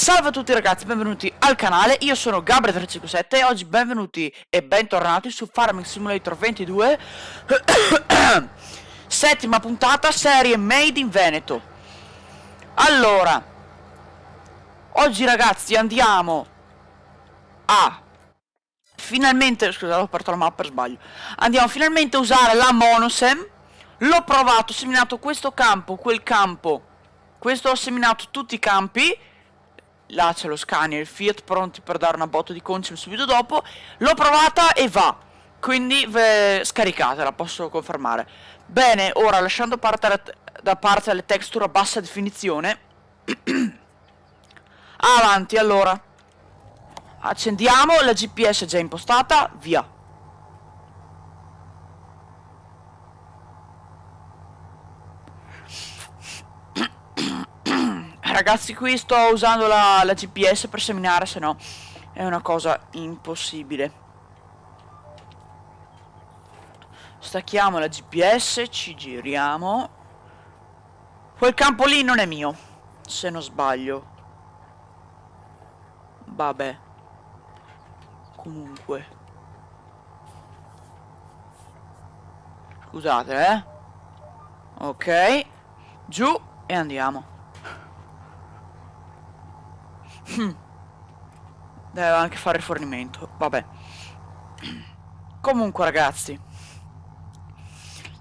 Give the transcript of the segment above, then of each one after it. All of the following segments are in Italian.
Salve a tutti ragazzi, benvenuti al canale, io sono Gabriel357 e oggi benvenuti e bentornati su Farming Simulator 22 settima puntata, serie Made in Veneto. Allora, oggi ragazzi andiamo a finalmente, scusate ho aperto la mappa per sbaglio, andiamo finalmente a usare la Monosem. L'ho provato, ho seminato questo campo, quel campo, questo ho seminato tutti i campi. Là c'è lo Scania e il Fiat pronti per dare una botta di concim subito dopo. L'ho provata e va. Quindi scaricatela, posso confermare. Bene, ora lasciando da parte le texture a bassa definizione avanti, allora accendiamo, la GPS è già impostata, via. Ragazzi, qui sto usando la GPS per seminare, se no è una cosa impossibile. Stacchiamo la GPS, ci giriamo. Quel campo lì non è mio, se non sbaglio. Vabbè. Comunque. Scusate, Ok. Giù e andiamo. Deve anche fare rifornimento, vabbè. Comunque ragazzi,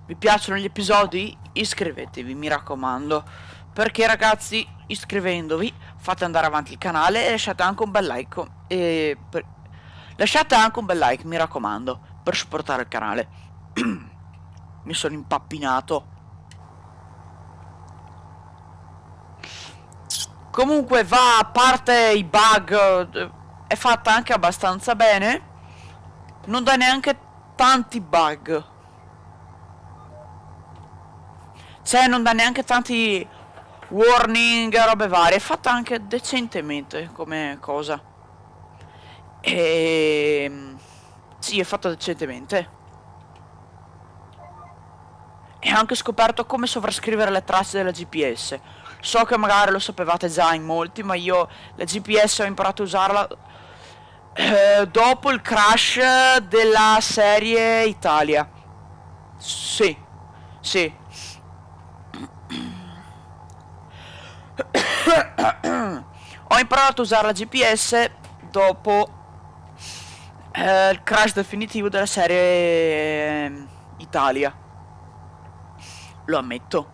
vi piacciono gli episodi? Iscrivetevi, mi raccomando, perché ragazzi, iscrivendovi fate andare avanti il canale e lasciate anche un bel like lasciate anche un bel like, mi raccomando, per supportare il canale. Mi sono impappinato. Comunque va, a parte i bug, è fatta anche abbastanza bene. Non dà neanche tanti bug. Cioè non dà neanche tanti warning e robe varie. È fatta anche decentemente come cosa. Sì, è fatta decentemente. E ho anche scoperto come sovrascrivere le tracce della GPS. So che magari lo sapevate già in molti, ma io la GPS ho imparato a usarla dopo il crash della serie Italia. Sì, sì. Ho imparato a usare la GPS dopo il crash definitivo della serie Italia. Lo ammetto.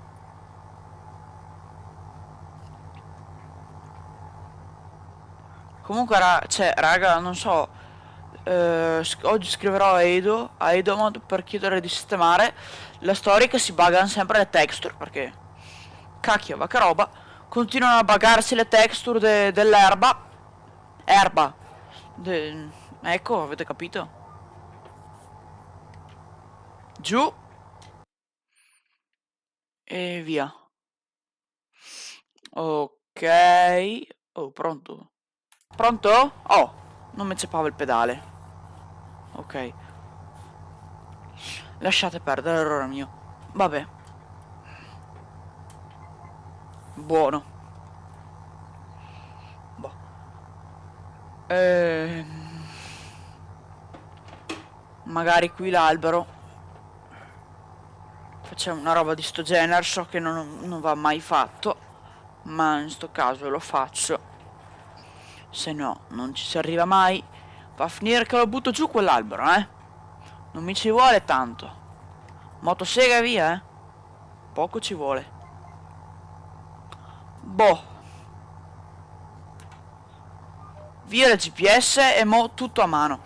Comunque cioè, raga, non so, oggi scriverò a Edomod per chiedere di sistemare la storia che si buggano sempre le texture, perché cacchio, va che roba, continuano a buggarsi le texture dell'erba. Ecco, avete capito? Giù e via. Ok. Oh, pronto? Pronto? Oh, non mi ceppava il pedale. Ok. Lasciate perdere, errore mio. Vabbè. Buono. Boh. Magari qui l'albero. Facciamo una roba di sto genere. So che non va mai fatto, ma in sto caso lo faccio. Se no, non ci si arriva mai. Va a finire che lo butto giù quell'albero, Non mi ci vuole tanto. Motosega e via, Poco ci vuole. Boh. Via la GPS e mo tutto a mano.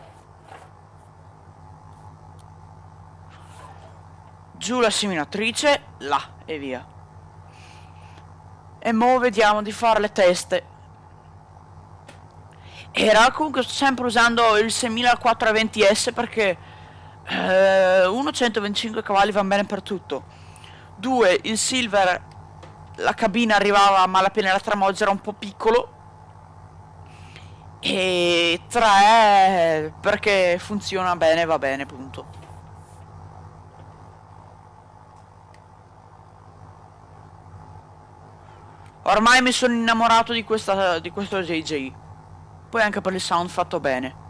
Giù la seminatrice, là e via. E mo vediamo di fare le teste. Era comunque sto sempre usando il 6420S perché 1 125 cavalli va bene per tutto. 2 il silver, la cabina arrivava a malapena, la tramoggia era un po' piccolo. E 3 perché funziona bene, va bene, punto. Ormai mi sono innamorato di questo JJ. Poi anche per il sound fatto bene.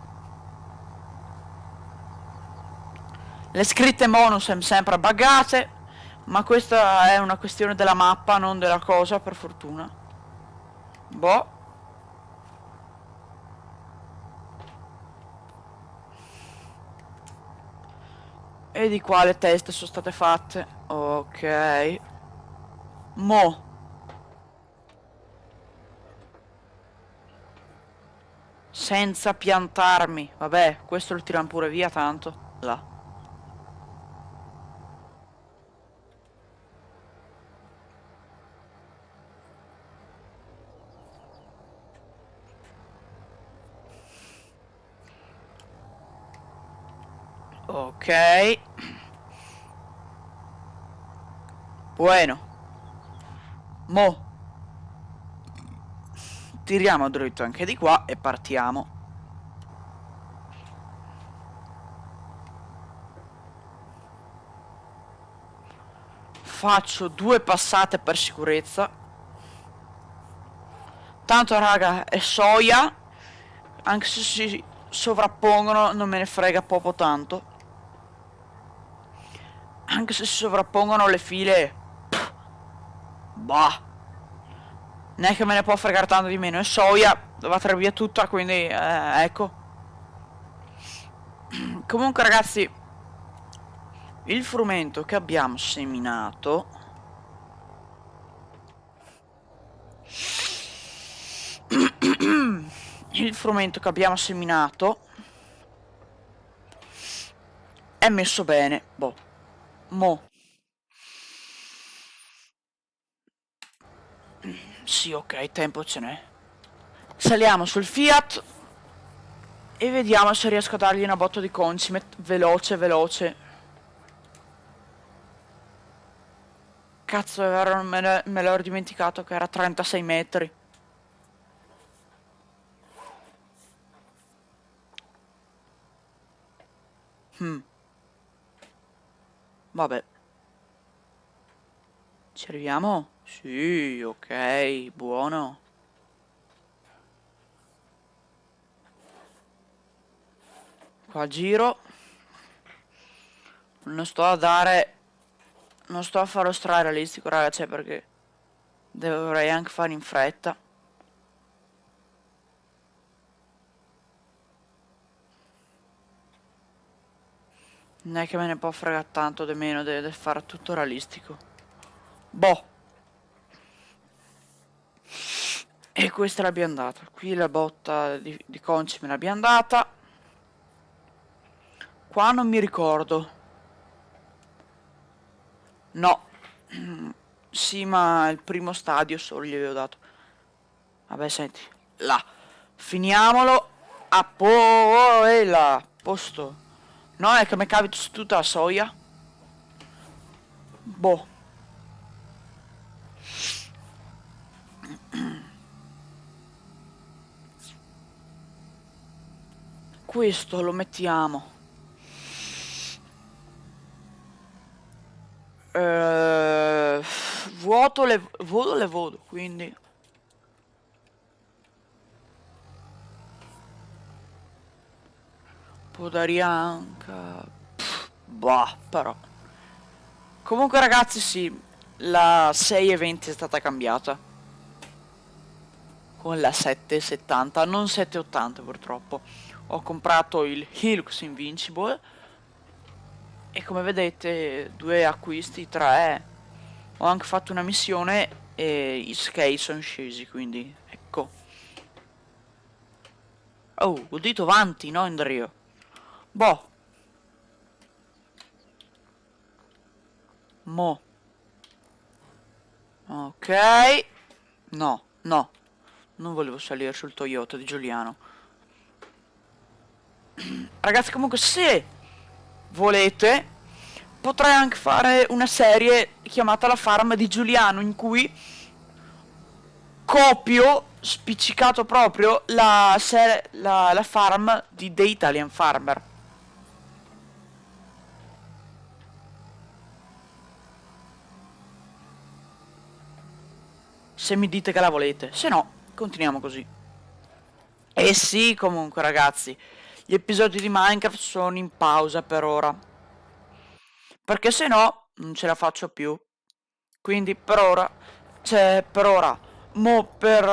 Le scritte mono sono sempre buggate, ma questa è una questione della mappa, non della cosa, per fortuna. Boh. E di qua le teste sono state fatte. Ok. Mo. Senza piantarmi. Vabbè, questo lo tirano pure via tanto. Là. Ok. Bueno. Mo. Tiriamo dritto anche di qua e partiamo. Faccio 2 passate per sicurezza. Tanto raga è soia. Anche se si sovrappongono non me ne frega proprio tanto. Anche se si sovrappongono le file. Bah. Non è che me ne può fregare tanto di meno. È soia. Va tra via tutta. Quindi ecco. Comunque ragazzi, il frumento che abbiamo seminato è messo bene. Boh. Mo. Sì, ok, tempo ce n'è. Saliamo sul Fiat e vediamo se riesco a dargli una botta di concime veloce, veloce. Cazzo, è vero, me l'ero dimenticato che era 36 metri. Vabbè. Ci arriviamo? Sì, ok, buono. Qua giro. Non sto a dare... Non sto a farlo stra-realistico, ragazzi, perché dovrei anche fare in fretta. Non è che me ne può fregare tanto di meno, deve fare tutto realistico. Boh. E questa l'abbiamo data. Qui la botta di conci me l'abbiamo data. Qua non mi ricordo. No. Sì, ma il primo stadio solo gli avevo dato. Vabbè, senti. Là. Finiamolo. A poi là. Posto. No, è che mi capito su tutta la soia. Boh. Questo lo mettiamo. Vuoto le vodo, quindi può dare anche. Bah, però. Comunque ragazzi sì, la 620 è stata cambiata. Con la 770, non 780 purtroppo. Ho comprato il Hilux Invincible. E come vedete, 2 acquisti, 3. Ho anche fatto una missione e i skate sono scesi, quindi ecco. Oh, ho detto avanti, no Andrea? Boh. Mo. Ok. No, no. Non volevo salire sul Toyota di Giuliano. Ragazzi, comunque se volete potrei anche fare una serie chiamata La Farm di Giuliano in cui copio spiccicato proprio la farm di The Italian Farmer. se mi dite che la volete, se no continuiamo così. E sì, comunque ragazzi, gli episodi di Minecraft sono in pausa per ora, perché se no non ce la faccio più. Quindi per ora, cioè per ora, mo per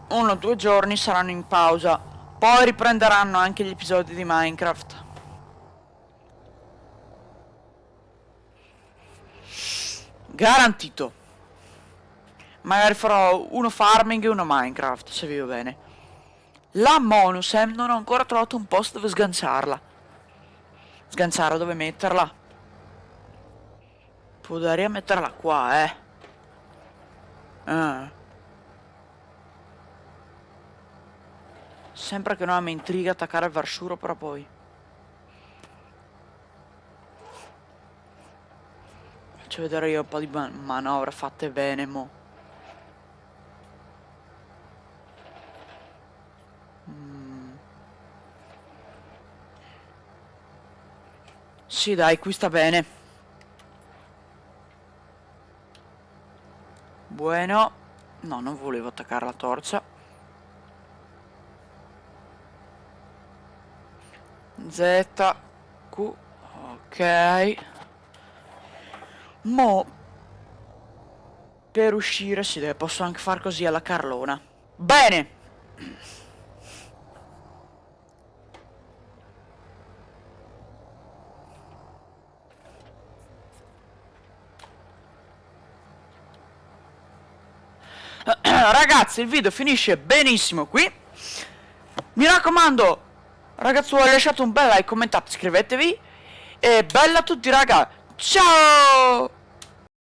1 o 2 giorni saranno in pausa, poi riprenderanno anche gli episodi di Minecraft. Garantito. Magari farò uno farming e uno Minecraft, se vi va bene. La Monusem non ho ancora trovato un posto dove sganciarla. Sganciarla, dove metterla? Potrei metterla qua, Sempre che non mi intriga attaccare il Varshuro, però poi. Faccio vedere io un po' di manovre fatte bene, mo. Sì, dai, qui sta bene. Bueno. No, non volevo attaccare la torcia. Z. Q. Ok. Mo. Per uscire, sì, posso anche far così alla Carlona. Bene. Ragazzi, il video finisce benissimo qui. Mi raccomando, ragazzuoli, lasciate un bel like, commentate, iscrivetevi. E bella a tutti, raga. Ciao!